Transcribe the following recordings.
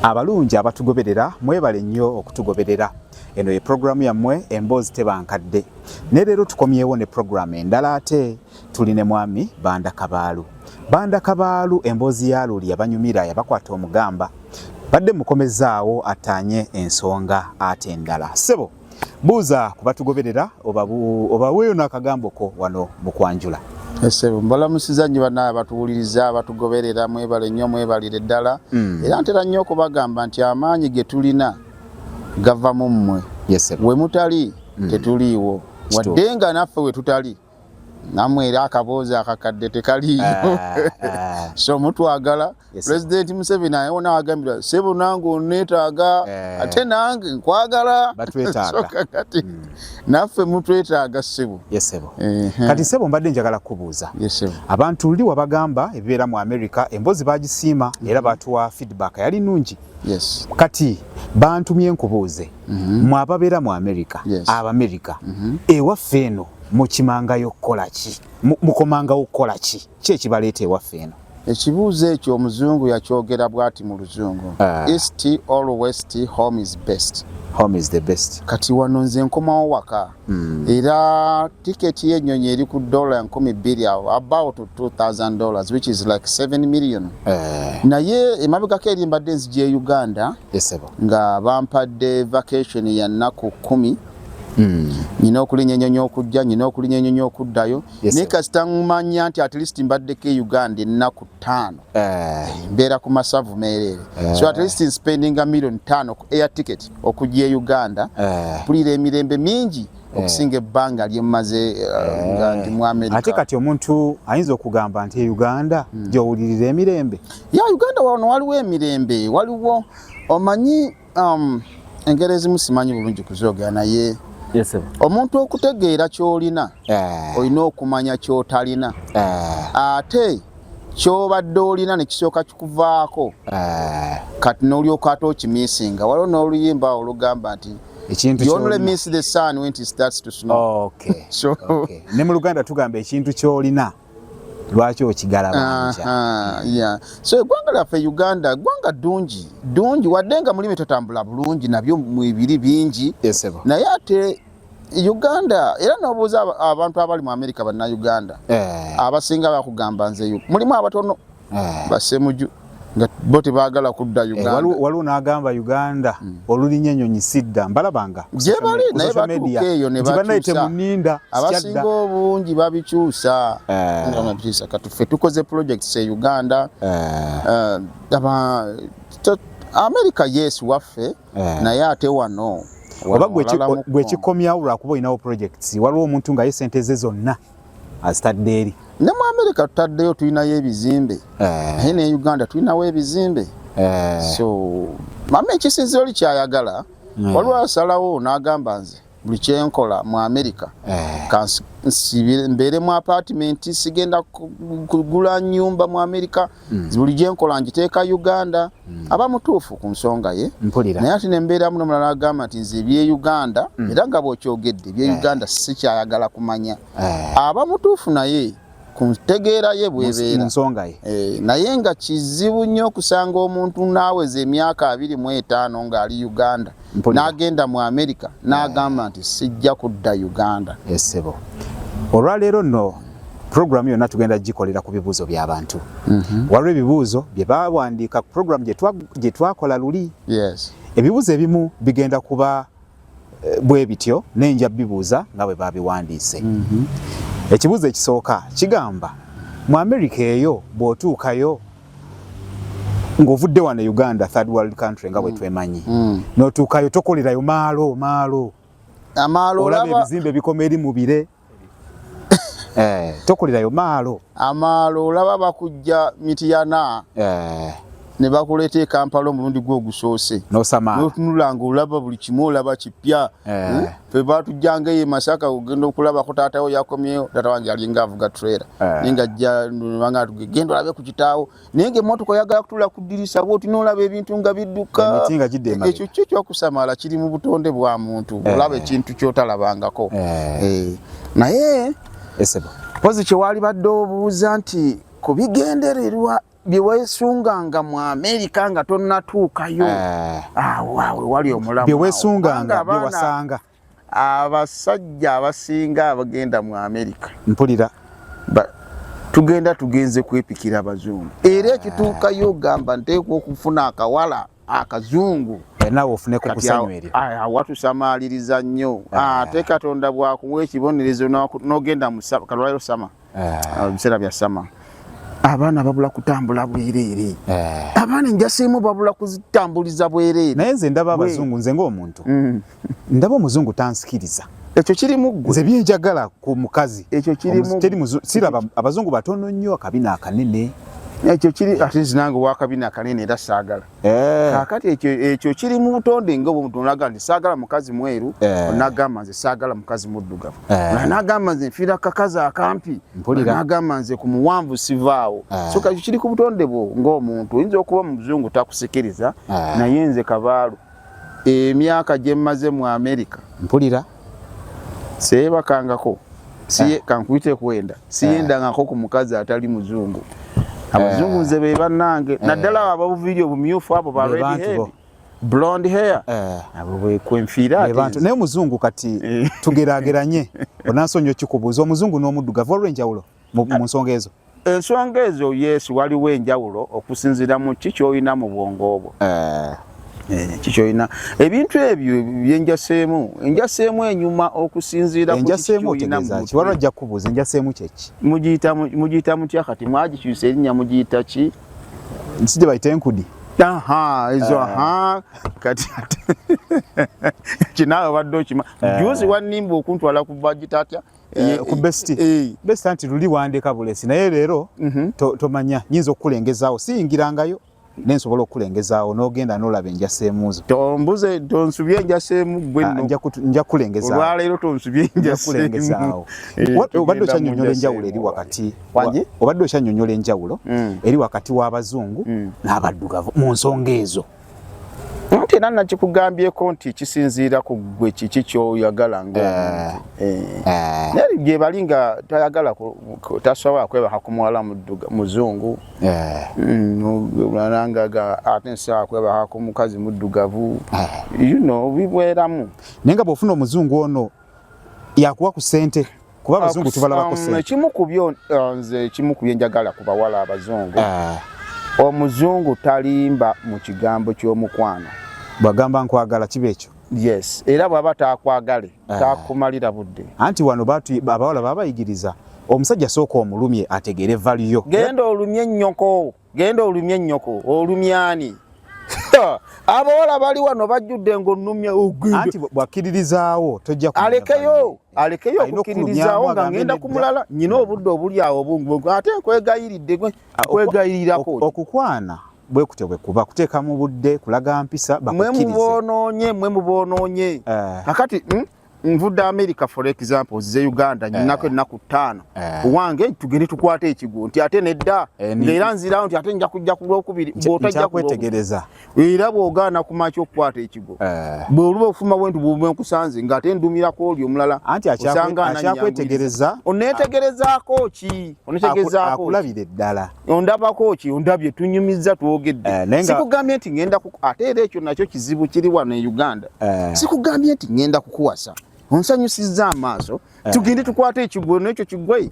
Abalungi abatugoberera mwebale nnyo okutugoberera. Eno ye programu yammwe emboozi tebankadde. Ne leero tukomyewo ne programu endala ate tuli ne mwami Banda Kabaalu. Banda Kabaalu emboozi ya luli yabanyumira yabakwata omugamba. Badde mukomezaawo atanye ensonga ate endala. Sebo buuza kubatugoberera obaweeyo n'akagambo ko wano mu kwanjula. Sebo mbalamusiza nnyo banaye batuwuliriza batugoberera mwebale nnyo mwebalire ddala. Era ntera nnyo okubagamba nti amaanyi ge tulina gava mu mmwe. We mutali tetuliiwo. Wadde nga naffe we tutali namwe era akaboozi akakadde tekaliiyo. So mutwagala. President Museveni ayewo n'agambira Sebo nange onneetaaga ate nange nkwagala. Batwetaaga. Kati naffe mutwetaaga Sebo. Yes Sebo. Kati Sebo mbadde njagala kubuuza. Yes Sebo. Abantu luli wabagamba ebibeera mu America emboozi bagisiima era batuwa feedback yali nnungi. Yes. Kati bantumye nkubuuze. Mwababeera mu America. Abamerica. Ewaffe eno mukimangayo kukola ki? Mukomangawo kukola ki? Ki ekibaleeta ewaffe eno? Ekibuuzo ekyo omuzungu yakyogera bw'ati mu luzungu. East or west, home is best. Home is the best. Kati wano nze nkomawo waka. Era tiketi y'ennyonyi eri ku $200 awo, about $2,000, which is like 7 million. Naye emabegako eri mbadde nzija e Uganda nga bampadde vacation ya nnaku 10. Nina okulinya ennyonyi okujja, nina okulinya ennyonyi okuddayo. Naye kasita mmanya nti at least mbaddeko e Uganda ennaku 5. Mbeera ku masavu meerere. So at least spending $1 million ku air ticket okujja e Uganda. Mpulira emirembe mingi okusinga ebbanga lye mmaze nga ndi mu America. Ate kati omuntu ayinza okugamba nti e Uganda gy'owulirira emirembe? Ya Uganda wano waliwo emirembe, waliwo omanyi engero ezimu simanyi bulungi kuzoogera naye omuntu okutegeera ky'olina olina okumanya ky'otalina. Ate ky'obadde olina ne kisooka kikuvaako kati n'olyoka ate okimiisinga. Waliwo n'oluyimba olugamba nti you only miss the sun when it starts to snow. Okay. Ne mu Luganda tugamba ekintu ky'olina lwaki okigalabanja. Yeah. So eggwanga lyaffe Uganda ggwanga ddungi wadde nga mulimu tetambula bulungi nabyo mwibiri bingi. Naye ate Uganda era n'obuuza abantu abali mu America banna Uganda abasinga bakugamba nze mulimu abatono basemuju nga bo tebaagala kudda Uganda. Waliwo n'agamba Uganda olulinya ennyonyi sidda mbalabanga gye bali naye batuuka eyo ne bakyusa abasinga obungi babikyusa. Kati ffe tukoze projects e Uganda. America yes waffe naye ate wano oba gwe kikomyawo lwakuba olinawo projects waliwo omuntu nga ye sente ze zonna azitadde eri. Ne mu America tutaddeyo tulinayo ebizimbe naye ne Uganda tulinawo ebizimbe. So mama ekisinziro li kyayagala waliwo asalawo n'agamba nze buli kyenkola mu America mbeere mu apartment sigenda kugula nnyumba mu America buli gyenkola ngiteeka Uganda. Aba mutuufu ku nsonga ye naye ate ne mbeera muno mulala agamba nti nze ebye Uganda era nga bw'okyogedde ebye Uganda si kyayagala kumanya. Aba mutuufu naye kuntegeera ye bwebeera nsonga ye. Naye nga kizibu nnyo okusanga omuntu n'aweza emyaka 25 ng'ali Uganda n'agenda mu America n'agamba nti sijja kudda Uganda. Sebo olwaleero nno programu yonna tugenda gikolera ku bibuuzo by'abantu. Waliwo ebibuuzo bye bawandiika ku programu gye twakola luli. Ebibuuzo ebimu bigenda kuba bwe bityo nenja bibuuza nga bwe babiwandiise. Ekibuuzo ekisooka kigamba mu America eyo bw'otuukayo ng'ovudde wano Uganda, third world country nga bwe twemanyi, n'otuukayo tokolerayo maalo olaba ebizimbe bikoma eri mu bire. Tokolerayo maalo olaba bakujja Mityana ne bakuleeta e Kampala omulundi gw'ogusoose n'otunula ng'olaba buli kimu olaba kipya. Ffe baatujjanga eyo e Masaka ogenda okulabako taatawo yakomyeyo. Taata wange alinga avuga trailer naye ng'ajja genda olabe ku kitaawo naye ng'emmotoka oyagala kutuula ku ddirisa bw'oti n'olaba ebintu nga bidduka. Ekyo kyo kyokusamala kiri mu butonde bwa muntu olaba ekintu ky'otalabangako. Naye pozi kye wali badde obuuza nti ku bigendererwa bye weesunganga mu America nga tonnatuukayo waawe wali omulamu bye weesunganga bye wasanga abasajja abasinga abagenda mu America mpulira tugenze kwepikira abazungu era ekituukayo gamba nteekwa okufuna akawala akazungu nawe ofuneko kusanyu eryo watusamaliriza nnyo ate Katonda bwakuwa ekibonerezo n'ogenda mu kalwaliro sama ebiseera bya sama abaana babula kutambula bwereere abaana enjasimu babula kuzitambuliza bwereere naye nze ndaba abazungu nze ng'omuntu ndaba omuzungu tansikiriza ekyo kirimu ggwe nze byenjagala ku mukazi ekyo kirimu siraba abazungu batono nnyo akabina akanene ekyo kiri ate zinange wakabina akanene era saagala kakati ekyo kiri mu butonde ng'obwo olaga nti saagala mukazi mweru onagamba nze saagala mukazi muddugavu nagamba nze nfiira kakazi akampi nagamba nze ku muwanvu sivaawo so kakyo kiri ku butonde bwo ng'omuntu oyinza okuba muzungu takusikiriza naye nze Kabaalu emyaka gye mmaze mu America mpulira seebakangako kankuyite kwenda siyendangako ku mukazi atali muzungu abazungu nze be bannange naddala abo video obumyufu abo ba red hair blonde hair abo bwe kwenfiira naye omuzungu kati tugeraageranye onansonyo kikubuuza omuzungu n'omuddugavu waliwo enjawulo mu nsonga ezo ensonga ezo yes waliwo enjawulo okusinziira mu ki ky'olina mu bwongo obwo kikyoyina ebintu ebyo enjaseemu enyuma okusinziira ku enjaseemu otegeeza ki waliwo ajja kubuuza enjaseemu kyeki mugiyita mutya kati mwagikyusa erinnya mugiyita ki nsi gye bayita enkudi ezo kati kinaawe badde okima juzi wannimba okuntwala ku bagita atya ku best anti luli wandeka bulesi naye leero tomanya nyinza okukulengezaawo siyingirangayo nensobola okulengezaawo n'ogenda n'olaba enjaseemuzo tombuze tonsubye enjaseemu gwenno nja kulengezaawo olwaleero tonsubye enjaseemuzo obadde okyanyonnyola enjawulo eri wakati obadde okyanyonnyola enjawulo eri wakati w'abazungu n'abaddugavu mu nsonga ezo nti era nakikugambyeko nti kisinziira ku ggwe kiki kyoyagala ng'omuntu naye bye bali nga tayagala tasobola kwebaka ku muwala muzungu nangaga ate nsobola kwebaka ku mukazi muddugavu bibweramu naye nga bw'ofuna omuzungu ono yakuwa ku ssente kuba abazungu tubalabako ssente ekimu ku byo nze ekimu ku bye njagala ku bawala abazungu omuzungu talimba mu kigambo ky'omukwano bwagamba nkwagala kiba ekyo yes era bw'aba taakwagale taakumalira budde anti wano abawala baba bayigiriza omusajja sooka omulumye ategere valiyo genda olumye ennyoko olumyani abawala bali wano bajjudde ng'onnumya anti bwakkiririzaawo tojja alekeyo okukkiririzaawo nga ngenda ku mulala nyina obudde obuli awo bungu ate nkwegayiridde nkwegayirirako okukwana bwe kutyo bwe kuba kuteeka mu budde kulaga mpisa bakukkirize mwe mubonoonye kakati nvudde America for example zize Uganda nyinako ennaku 5 wange tugende tukwate ekigo nti ate nedda ng'era nzirawo nti ate nja kujja ku lwokubiri bw'otajja kwetegereza era bw'ogaana kumaki okukwata ekigo bw'oluba okufuma bwentu bw'obe nkusanze ng'ate ndumirako oli omulala anti akyakwetegereza oneetegerezaako ki akulabira eddala ondabako ki ondabye tunyumiza twogedde sikugambye nti ngenda ate era ekyo nakyo kizibu kiri wano e Uganda sikugambye nti ngenda kukuwasa onsanyusizza amaaso tugende tukwate ekigo n'ekyo kigwe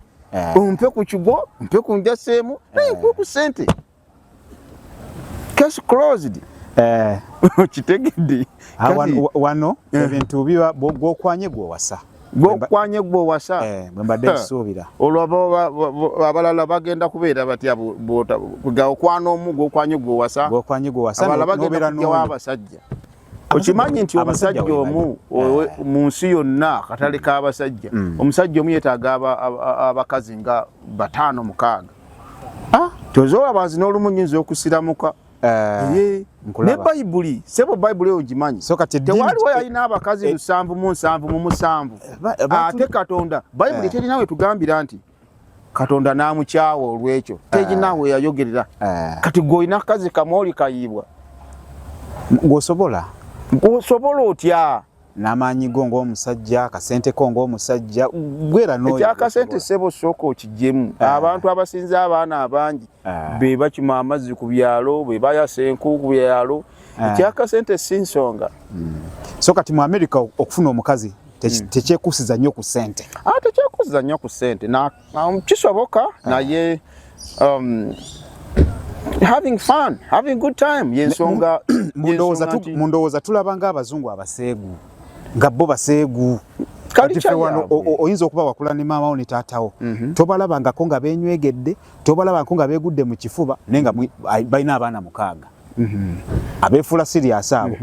ompe ku kigo mpe ku njaseemu naye nkuwe ku ssente case closed kitegedde wano ebintu biba gwokwanye gwowasa bwe mbadde nsuubira olwo abalala bagenda kubeera batya okwana omu gwokwanye gwowasa abalala bagenda kujjawo abasajja okimanyi nti omusajja omu mu nsi yonna akatale k'abasajja omusajja omu yeetaaga abakazi nga 5-6 tozoolaba nzi n'olumu nnyinza okusiramuka ne bayibuli sebo bayibuli eyo gimanyi tewaliwo yalina abakazi 777 ate Katonda bayibuli terinawe tugambira nti Katonda n'amukyawa olw'ekyo teginawe yayogerera kati gweolina kazi kamooli kayiibwa ng'osobola otya n'amaanyi go ng'omusajja akasente ko ng'omusajja gwera n'oyo ekyakasente ssebo sooka okiggyemu abantu abasinza abaana abangi be bakima amazzi ku byalo be bayasa enku ku byalo ekyakasente si nsonga so kati mu America okufuna omukazi tekyekusiza nnyo ku ssente tekyekusiza nnyo ku ssente kisoboka naye having fun, having good time yensonga mundowooza tulaba ng'abazungu abaseegu nga bo baseegu oyinza okuba wakula ne maama wo ne taatawo tobalabangako nga beenywegedde tobalabangako nga beegudde mu kifuba naye nga balina abaana 6 abeefuula sirias abo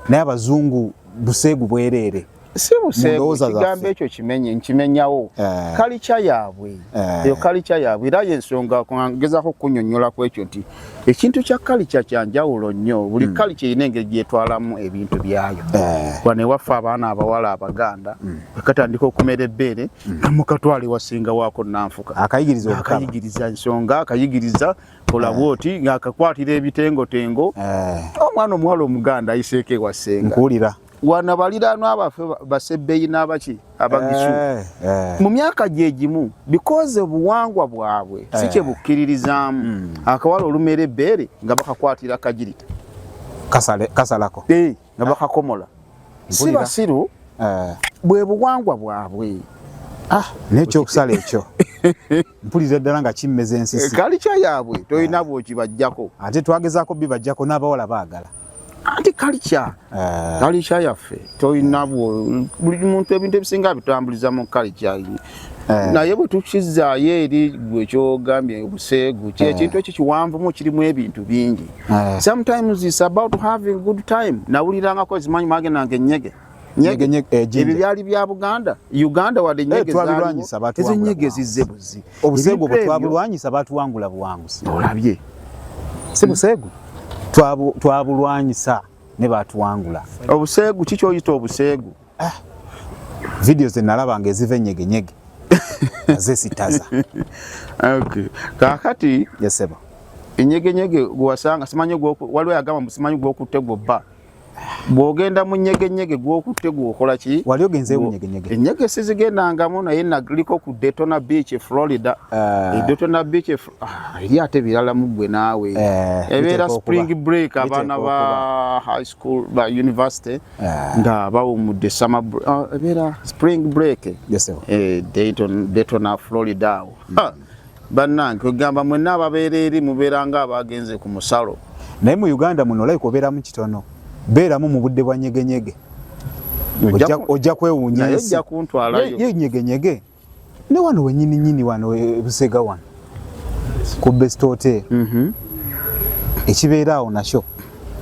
naye abazungu buseegu bwereere si buseegu kigambo ekyo nkimenyawo kalica yaabwe eyo kalica yaabwe era yensonga gezaako okunyonnyola ku ekyo nti ekintu kya kalica kyanjawulo nnyo buli kalica erina engeri gyetwalamu ebintu byayo wane ewaffe abaana abawala abaganda akatandika okumera ebbeere namukatwala ewasinga waako nanfuka akayigiriza ensonga akayigiriza kolabwa oti ng'akakwatira ebitengotengo omwana omuwala omuganda ayiseeko ewasenga nkuwulira wana baliraanwa abaffe basebbeyi n'abaki abagisu mu myaka gye gimu because obuwangwa bwabwe si kye bukkiririzaamu akawala olumera ebbeere nga bakakwatira kagirita kasalako nga bakakomola si basiru bwe buwangwa bwabwe n'ekyokusala ekyo mpulira ddala nga kimmeza ensisi kalica yaabwe tolina bwokibajjako ate twagezaako bibajjako n'abawala baagala anti kalica yaffe tolina buli muntu ebintu ebisinga bitambuliza mu kalica naye bwe tukizaayo eri gwe kyogambye obuseegu kyekintu ekyo kiwanvumu kirimu ebintu bingi sometimes it's about having good time nawulirangako zimanyi magenanga ennyege ebyo byali bya Uganda wadde ennyege ezo ennyege zizze buzi obuseegu bwe twabulwanyisa batuwangula buwanguzi olabye si buseegu twabulwanyisa ne batuwangula obuseegu kikyoyita obuseegu video ze nalabanga eziva ennyege zesitaza kakati yesebo ennyege gwasanga simanyi waliwo yagamba simanyi gwokutte gwobba bwogenda mu nnyege gwokutte gwokola ki wali ogenze mu nnyege ennyege sizigendangamu naye naliko ku Daytona Beach Florida Daytona Beach eri ate birala mu gwe naawe ebeera spring break abaana ba high school ba university nga bawumudde summer ebeera spring break Daytona Florida bannange ogamba mwenna ababeera eri mubeera nga abagenze ku musalo naye mu Uganda muno olabika obeeramu kitono beeramu mu budde bwa nnyege ojja kwewuunya ojja kuntwalayo ye nnyege ne wano wennyini wano Busega wano ku Best Hotel ekibeera awo nakyo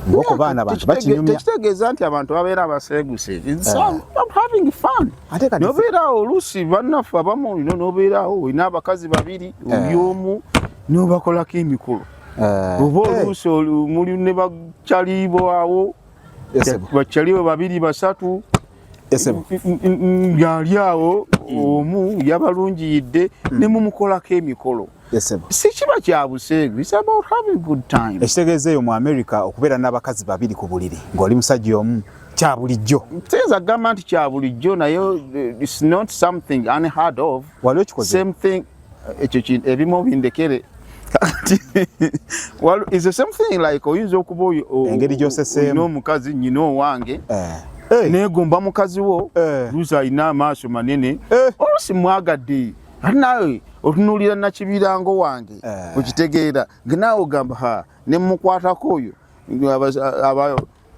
ngoko baana bantu bakinyumya tekitegeeza nti abantu babeera abaseeguse having fun nobeeraawo oluusi bannaffe abamu nobeeraawo olina abakazi babiri oli omu nobakolako emikolo oba oluusi muli ne bakyaliibo awo bakyaliibo 2 3 ng'ali awo omu yabalungiyidde ne mumukolako emikolo si kiba kya buseegu it's about having good time ekitegeeza eyo mu America okubeera n'abakazi 2 ku buliri ng'oli musajja omu kya bulijjo teeza gamba nti kya bulijjo naye it's not something unheard of waliwo kikoze same thing ekyo ebimu bindekere well is the same thing like oyinza okuba engeri gy'oseseemu n'omukazi nnyina owange neegomba mukazi wo luusi alina amaaso manene oluusi mwagadde ate naawe otunuulira nakibirango wange okitegeera nga naawe ogamba ne mmukwatako oyo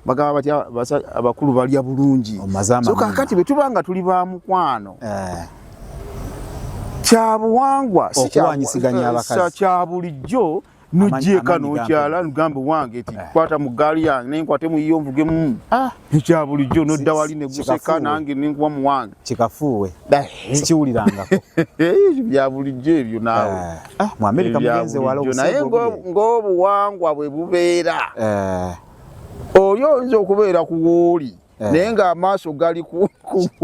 bagamba batya abakulu balya bulungi so kakati bwe tuba nga tuli ba mukwano kyabuwangwa okuwanyisiganya abakazi kya bulijjo nojjeeka n'okyala nugambe wange ti kwata mu gaali yange nenkwate mu yiyo nvugemu ekya bulijjo nodda wali ne guseka nange nenkuba mu wange kikafuuwe sikiwulirangako bya bulijjo ebyo naawe mu America mugenze wala naye ng'obuwangwa bwe bubeera oli oyinza okubeera ku wooli naye ng'amaaso gali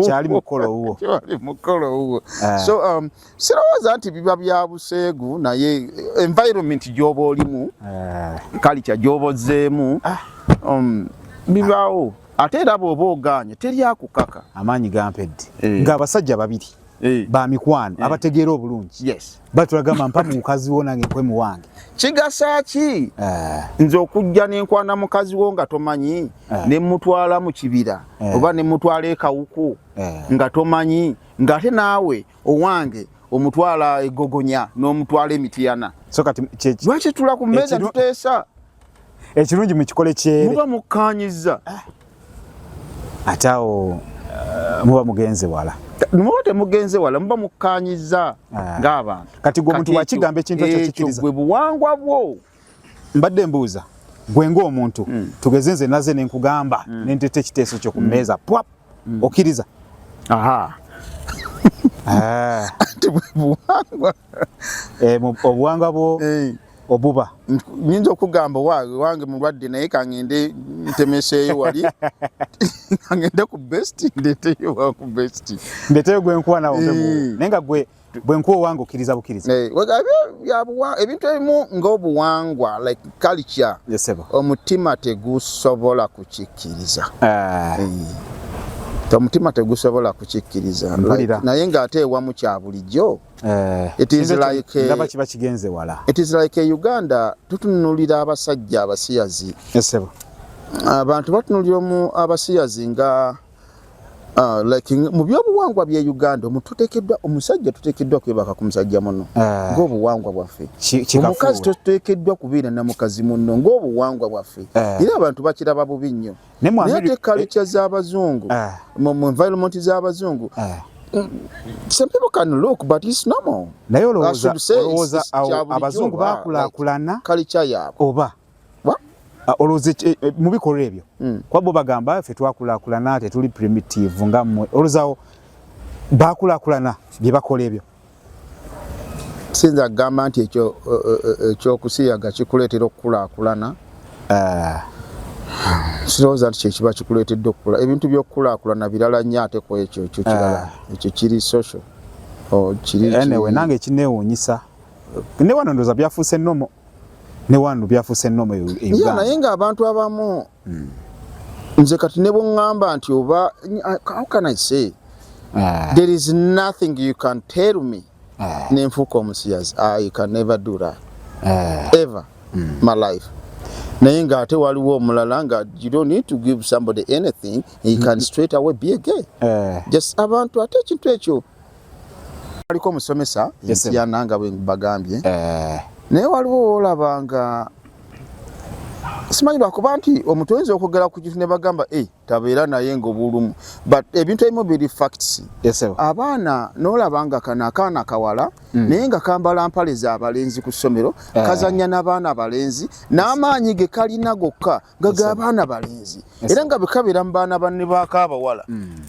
kyali mukolo wuwo so sirowooza nti biba bya buseegu naye environment gy'oba olimu culture gy'oba ozzeemu bibaawo ate era bw'oba oganye teri akukaka amaanyi gampedde ng'abasajja babiri ba mikwano abategeera obulungi batulagamba mpa mu mukazi wo nange nkwe muwange kigasa ki nze okujja n'enkwana mukazi wo nga tomanyi ne mutwala mu kibira oba ne mutwala ekawuku nga tomanyi ng'ate naawe owange omutwala egogonya n'omutwala emitiyana so kati lwaki tula ku mmeeza tuteesa ekirungi mu kikole kyere muba mukkaanyiza ate awo muba mugenze wala muba temugenze wala muba mukkaanyiza ng'abantu kati gwe omuntu wakigamba ekintu ekyo kikiriza gwe buwangwa bwo mbadde mbuuza gwe ng'omuntu tugeze nze naze ne nkugamba ne nteeta ekiteeso kyo ku mmeeza pwap okkiriza buwangwa obuwangwa bwo obuba nyinza okugamba wange mulwadde naye kangende ntemeseeyo wali kangende ku best ndeeteyo wa ku best ndeeteyo gwe nkuwa nawo naye nga gwe nkuwa owange okkiriza bukiriza ebintu ebimu ng'obuwangwa like culture omutima tegusobola kukikkiriza omutima tegusobola kukikkiriza naye ng'ate ewamu kya bulijjo it is like Uganda tutunulira abasajja abasiyazi abantu batunulira abasiyazi nga like mu byobuwangwa bye Uganda omusajja tuteekeddwa kwebaka ku musajja muno ng'obuwangwa bwaffe omukazi tuteekeddwa kubeera na mukazi muno ng'obuwangwa bwaffe era abantu bakiraba bubi nnyo naye ate culture z'abazungu mu environment z'abazungu some people can look but it's normal naye olowooza abazungu bakulaakulana culture yaabwe oba olowooza mu bikolwa ebyo kuba bo bagamba ffe twakulaakulana tetuli primitive nga mmwe olowoozawo bakulaakulana bye bakola ebyo sinza agamba nti ekyokusiyaga kikuleetera okukulaakulana sirowooza nti kyekiba kikuleetedde okukula ebintu by'okukulaakulana birala nnyo ate ku ekyo kirala ekyo kiri social anyway nange ekineewuunyisa ne wano ndowooza byafuuse nnomo ne wano byafuuse nnomo naye ng'abantu abamu nze kati ne bweŋŋamba nti oba how can I say there is nothing you can tell me nenfuuka omusiyazi I can never do that ever my life naye ng'ate waliwo omulala nga you don't need to give somebody anything he can straight away be a gay just abantu ate ekintu ekyo aliko omusomesa yentiyana nga bwe bagambye naye waliwo olaba nga simanyi lwakuba nti omuntu oyinza okwogera ku kintu ne bagamba tabeera naye ng'obulumu but ebintu ebimu biri facts abaana n'olaba nga kano akaana kawala naye nga kambala mpale z'abalenzi ku ssomero kazannya n'abaana balenzi n'amaanyi ge kalina gokka nga g'abaana balenzi era nga bwe kabeera mu baana banne baakaabawala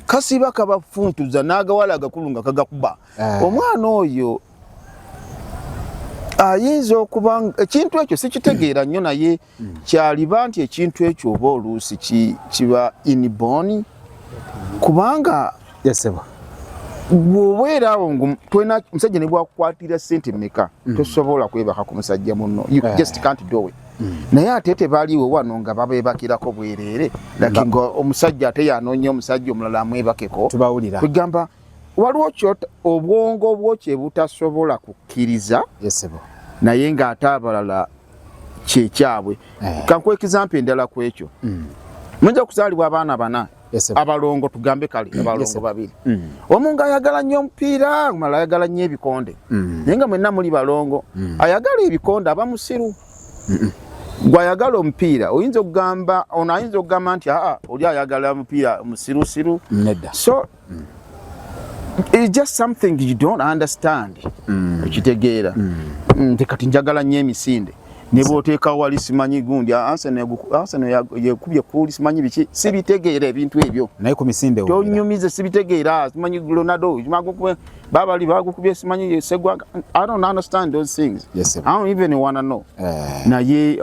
kasiba kabafuntuza n'agawala agakulu nga kagakuba omwana oyo ayinza okuba ekintu ekyo sikitegeera nnyo naye kyaliba nti ekintu ekyo oba oluusi kiba inborn kubanga bw'obeera awo twena musajja ne bwakukwatira ssente mmeka tosobola kwebaka ku musajja munno you just can't do it naye ate tebaaliwo wano nga babeebakirako bwereere like nga omusajja ate yanoonya omusajja omulala amwebakeko tugamba waliwo obwongo bwo kye butasobola kukkiriza naye ng'ate abalala kyekyabwe kankuwa ekizampa endala ku ekyo muyinza okuzaalibwa abaana bana abalongo tugambe kale abalongo babiri omu ng'ayagala nnyo omupiira omulala ayagala nnyo ebikonde naye nga mwenna muli balongo ayagala ebikonde aba musiru gw'ayagala omupiira oyinza okugamba ono ayinza okugamba nti oli ayagala omupiira musirusiru so it's just something you don't understand okitegeera nti kati njagala nnyo emisinde ne bw'oteekawo wali simanyi gundi Arsenal yekubye kuuli simanyi biki sibitegeera ebintu ebyo naye ku misinde tonyumize sibitegeera simanyi Ronaldo babali bagukubye simanyi Segwanga I don't understand those things I don't even want to know naye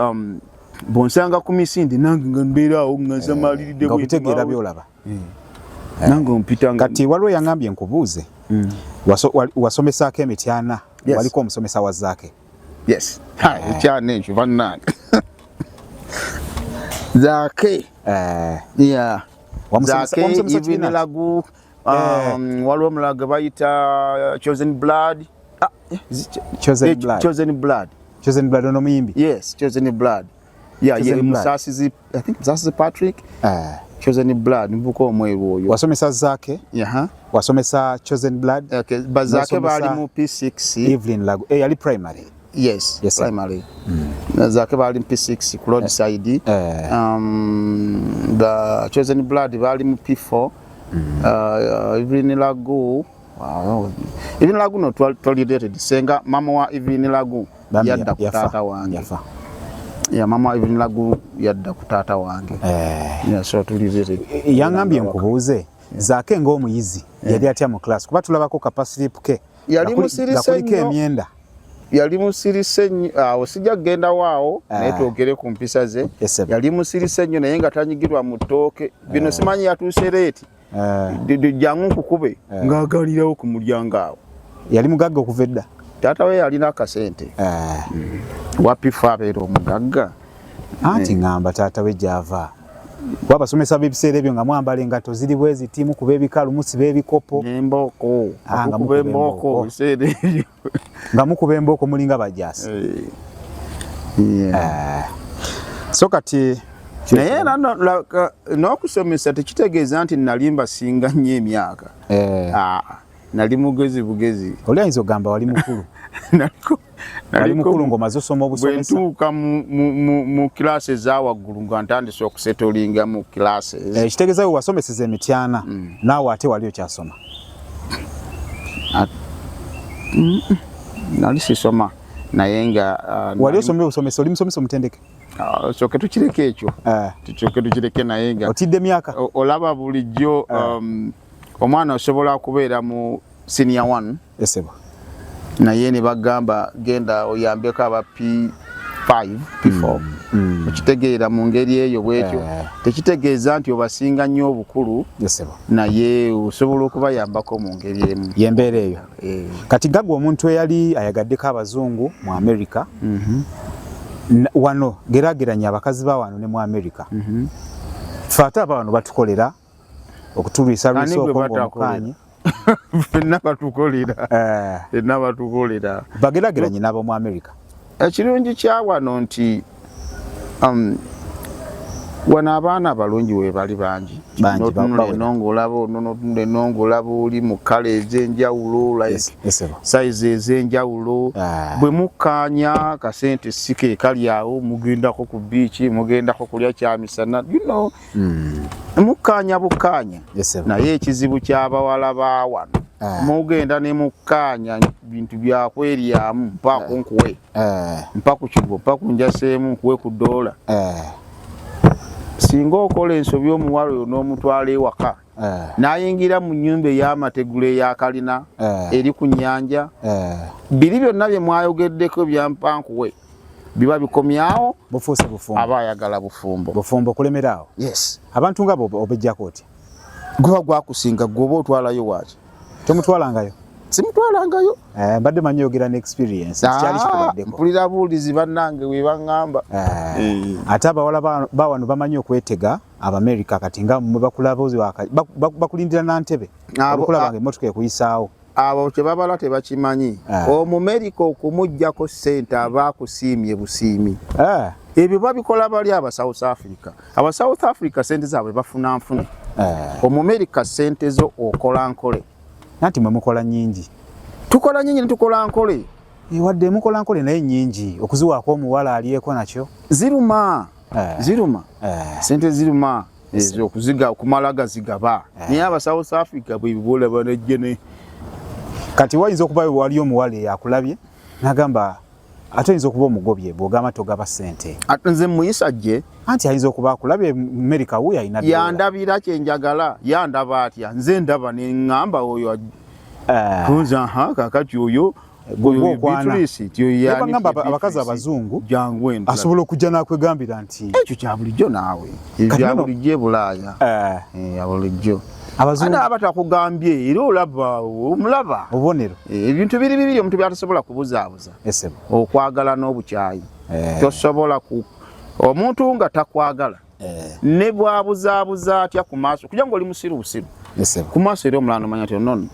bonsanga ku misinde nange nga mbeeraawo nga nsamaliridde nga obitegeera byolaba nange ompitanga kati waliwo yangambye nkubuuze wasomesaako emityana waliko omusomesa wa zaake ekyana ekyo bannange zaake Zake Evelyn Lagu waliwo omulala bayita Chosen Blood. Chosen Blood ono muyimbi. Yes, Chosen Blood. Yeah, Musasizi, I think Musasizi Patrick. Chosen Blood mvuko omweru oyo. Wasomesa Zake? Wasomesa Chosen Blood? Okay, Bazake bali mu P6. Evelyn Lagu yali primary. Yes, primary. Zake bali mu P6 ku roadside. The Chosen Blood bali mu P4. Evelyn Lagu, wow. Evelyn Lagu no tolerated. Senga mama wa Evelyn Lagu yadda ku taata wange. Ya mama Evelyn Lagu yadda ku taata wange. Yeah, so tolerated. Yangambye nkubuuze Zake ng'omuyizi yali atya mu class kuba tulabako capacity ke. Yali musirise nnyo. Emyenda. Yali musirise nnyo. Sijja kugenda waawo naye twogere ku mpisa ze. Yali musirise nnyo naye nga tanyigirwa mu ttooke. Bino simanyi yatuuse leeti. Jangu nkukube ng'agalirawo ku mulyango awo. Yali mugagga okuva edda. Taata we yalina akasente. Wapifa abeera omugagga. Anti ngamba taata we gy'ava. Wabasomesa b'ebiseera ebyo nga mwambala engatto ziri bwezi timu kuba ebikalu musiba ebikopo. Embooko. Nga embooko biseera ebyo. Nga mukuba embooko mulinga bajaasi. So kati naye n'okusomesa tekitegeeza nti nalimba singa nnyo emyaka. Nali mugezi bugezi. Oli ayinza ogamba wali mukulu. Wali mukulu ng'omaze osoma obusomesa. Bwe ntuuka mu kilaasi ezawaggulu nga ntandise okusetolinga mu kilaasi. Kitegeeza we wasomeseza emityana naawe ate wali okyasoma. Nali sisoma naye nga wali osomye obusomesa oli musomesa omutendeke. Soke tukireke ekyo. Tukyuke tukireke naye nga otidde myaka. Olaba bulijjo omwana osobola kubeera mu senior 1. Esebo. Naye ne bagamba genda oyambeko aba P5, P4. Okitegeera mu ngeri eyo bwetyo. Tekitegeeza nti obasinga nnyo obukulu. Esebo. Naye osobola okubayambako mu ngeri emu. Yembeera eyo. Kati gagwa omuntu eyali ayagaddeko abazungu mu America. Wano geraageranya abakazi ba wano ne mu America. Fata abano batukolera okutulwisa okong'omukanye. Fenna batukolera. Bagerageranye n'abo mu America. Ekirungi kya wano nti wano abaana abalungi we bali bangi. N'ongolaba oli mu kala ez'enjawulo, sayizi ez'enjawulo. Bwe mukkaanya akasente si ke kali awo, mugendako ku biiki, mugendako kulya kyamisana. Mukkaanya bukkaanya. Naye ekizibu ky'abawala ba wano mugenda ne mukkaanya bintu byakweryamu mpa kunkuwe. Mpa ku kigo, mpa kunjaseemu nkuwe ku $. Singa okola ensobi omuwala oyo n'omutwala ewaka n'ayingira mu nnyumba ey'amategula eyakalina eri ku nnyanja, biri byonna bye mwayogeddeko byampankuwe biba bikomyawo, bufuuse bufumbo. Aba ayagala bufumbo. Bufumbo kulemeraawo. Yes. Abantu ngabo obejjako otya? Guba gwakusinga gwoba otwalayo waaki? Tomutwalangayo? Simutwalangayo. Mbadde manyi oyogera ne experience. Kyali kikubaddeko. Mpulira buulizi bannange we baŋŋamba. Ate abawala ba wano bamanyi okwetega Abamerica kati nga mmwe bakulaba bakulindira na ntebe. Okulaba ng'emmotoka ekuyisaawo. Abo kye babala tebakimanyi. Omumerica okumuggyako ssente aba akusiimye busiimi. Ebyo babikola bali aba South Africa. Aba South Africa ssente zaabwe bafuna nfune. Omumerica ssente zo okola nkole. Nanti mwe mukola nnyingi. Tukola nnyingi ne tukola nkole. Wadde mukola nkole naye nnyingi. Okuziwaako omuwala aliyeko nakyo. Ziruma. Ssente ziruma. Okuziga okumala gazigaba. Naye aba South Africa bwe bibolaba nejjene. Kati wayinza okuba wali omuwala yakulabye n'agamba ate oyinza okuba omugobye bw'ogamba togaba ssente. Nze muyisa gye. Anti ayinza okuba akulabye America wuyo alina $. Yandabira kyenjagala, yandaba atya, nze ndaba ne ŋŋamba oyo kunza kakati oyo ngamba abakazi abazungu asobola okujja n'akwegambira nti ekyo kya bulijjo naawe. Ebya bulijjo e Bulaaya. Bulijjo. Abazungu abatakugambye era olaba omulaba obubonero. Ebintu biri omuntu byatasobola kubuzaabuza. Okwagala n'obukyayi. Tosobola ku omuntu nga takwagala ne bwabuzaabuza atya ku maaso kugira ngo oli musiru busiru ku maaso era omulala nomanya nti nono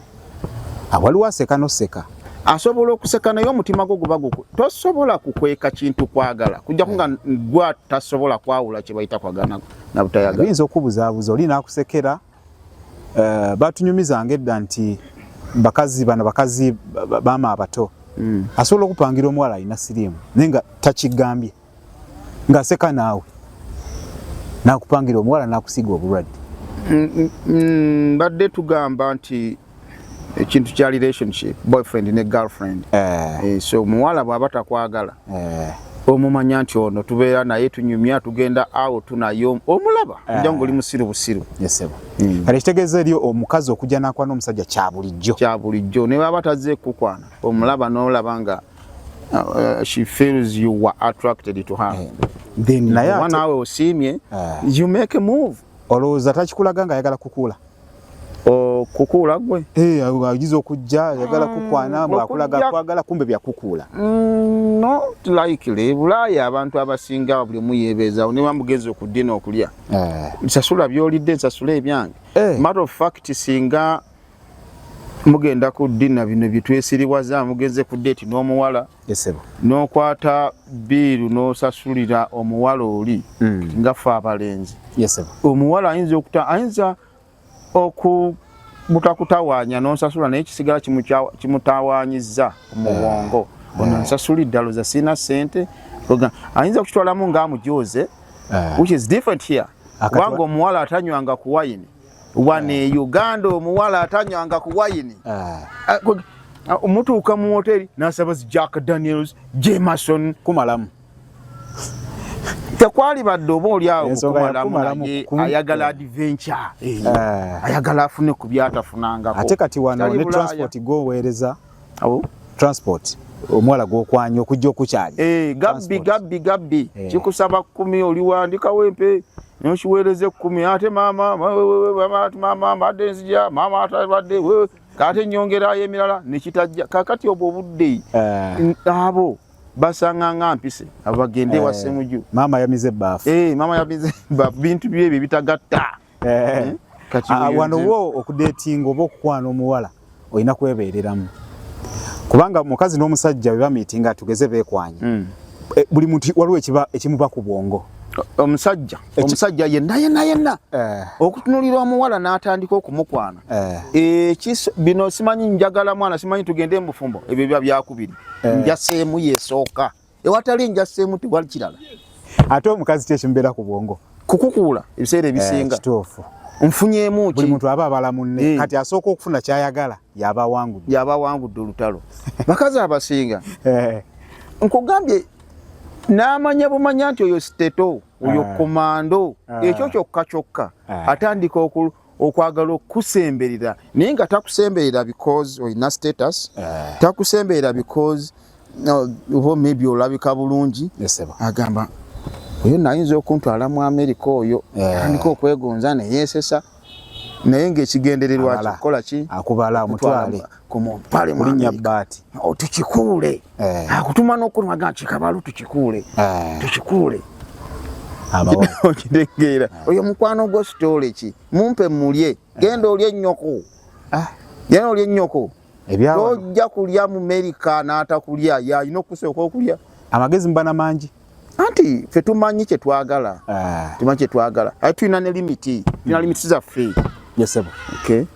waliwo aseka noseka asobola okuseka naye omutima gwo guba tosobola kukweka kintu kwagala kujja nga gwa tasobola kwawula kye bayita kwagana na butayagala ayinza okubuzaabuza oli naakusekera batunyumizanga edda nti bakazi baama abato asobola okupangira omuwala alina siriimu naye nga takigambye ng'aseka naawe nakupangira omuwala nakusiga obulwadde mbadde tugamba nti ekintu kya relationship boyfriend ne girlfriend so omuwala bw'aba takwagala omumanya nti ono tubeera naye tunyumya tugenda awo tunayo omulaba nja ng'oli musiru busiru kale kitegeeza eri omukazi okujja n'akwana omusajja kya bulijjo ne baba tazze kukwana omulaba n'olaba nga she feels you were attracted to her then naawe osiimye you make a move olowooza takikulaga nga ayagala kukuula kukuula gwe agiza okujja yagala kukwana bwakulaga kwagala kumbe byakukuula not likely Bulaaya abantu abasinga buli muyeebeezaawo ne bamugeza okuddina okulya nsasula byolidde nsasula ebyange matter of fact singa mugenda ku ddina bino byetwesiriwaza mugenze ku date n'omuwala n'okwata biiru n'osasulira omuwala oli nga ffe abalenzi omuwala ayinza butakutawaanya n'onsasula naye kisigala kimutawaanyizza omubwongo ono nsasulidde aloza sirina ssente ayinza okukitwalamu ng'amujoze which is different here kubanga omuwala atanywanga ku wayini wane Uganda omuwala atanywanga ku wayini mutuuka mu hoteri n'asaba Jack Daniels Jameson kumalamu tekwali badde oba oli awo kumalamu ayagala adventure ayagala afune ku byatafunangako ate kati wano ne transport goweereza transport omuwala gwokwanya okujja okukyali gabbi kikusaba 10 oliwandikawo empe nokiweereze 10 ate maama badde nzija maama atabadde kate nyongerayo emirala nekitajja kakati obwo obudde abo basanganga mpise abagende wasemuju maama yamize ebbaafu maama yamize ebbaafu bintu byebyo bitagatta kati wano wo okudatinga oba okukwana omuwala olina kwebeereramu kubanga mukazi n'omusajja bwe bamiitinga tugeze beekwanya buli muntu waliwo ekimuba ku bwongo omusajja yenna okutunulira omuwala n'atandika okumukwana bino simanyi njagala mwana simanyi tugende mu bufumbo ebyo biba byakubiri njaseemu yeesooka ewatali njaseemu tewali kirala ate omukazi kyekimubeera ku bwongo kukukuula ebiseera ebisinga kituufu nfunyeemu ki buli muntu aba abala munne kati asooka okufuna kyayagala yaba awangudde olutalo bakazi abasinga nkugambye n'amanya bumanya nti oyo steto oyo komando ekyo kyokka atandika okwagala okusemberera naye nga takusemberera because olina status takusemberera because oba maybe olabika bulungi agamba oyo nayinza okuntwala mu America oyo atandika okwegonza neyeesesa naye ng'ekigendererwa kikola ki akubala mutwale kumumpale mu linnya bbaati tukikuule akutuma n'okulwaga kikabalu tukikuule okitegeera oyo mukwano gwo sitole ki mumpe mulye genda olye nnyoko tojja kulya mu America n'atakulya yalina okusooka okulya amagezi mbana mangi anti ffe tumanyi kyetwagala tulina ne limiti tulina limiti zaffe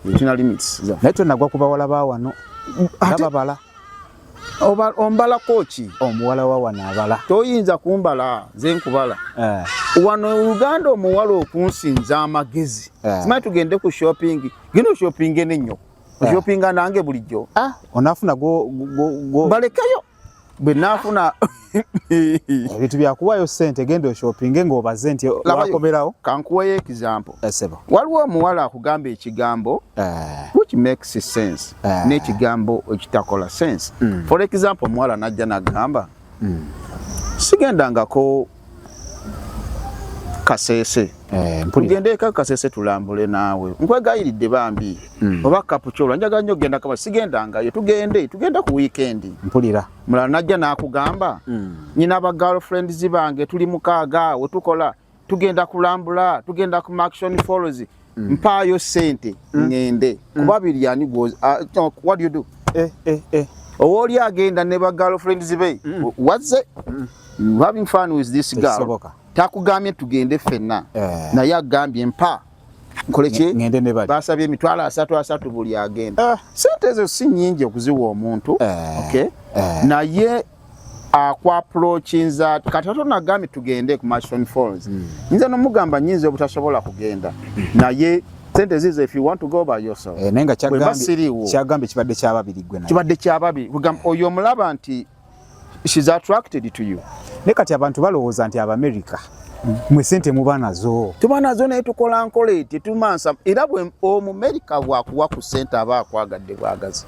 tulina limits naye tonagwa ku bawala ba wano nababala ombalako ki omuwala wa wano abala toyinza kumbala ze nkubala wano Uganda omuwala okunsinza amagezi simanyi tugende ku shopping genda shopping n'ennyo shoppinga nange bulijjo onafuna balekayo bwe nafuna ebintu byakuwayo ssente genda shopping ng'obaze nti wakomerawo kankuwayo example waliwo omuwala akugamba ekigambo which makes sense n'ekigambo ekitakola sense for example omuwala najja nagamba sigendangako Kasese tugendeka Kasese tulambule naawe nkwegayiridde bambi oba kapuchola njaga nnyo genda kaba sigendangayo tugenda ku weekend mpulira mulala najja nakugamba nyina aba girlfriends bange tuli mukaaga we tukola tugenda kulambula tugenda ku Action Falls mpaayo sente ngende kuba biri yani goes what do you do owoli agenda ne ba girlfriends be what's it you having fun with this girl takugambye tugende fenna naye agambye mpa nkoleki ngende ne bali basabye emitwalo 3 buli agenda sente ezo si nyingi okuziwa omuntu okay naye akwa approachinza katato nagambye tugende ku Action Falls nze nomugamba nyinzi obutasobola kugenda naye sente zizo if you want to go by yourself nenga kyagambye kibadde kyababiri gwe naye kibadde kyababiri kugamba oyo mulaba nti she's attracted to you ne kati abantu balowooza nti America mwe sente mubanazo tubanazo naye tukola nkola eti tumansa era bwe America bwakuwa ku sente aba akwagadde bwagazi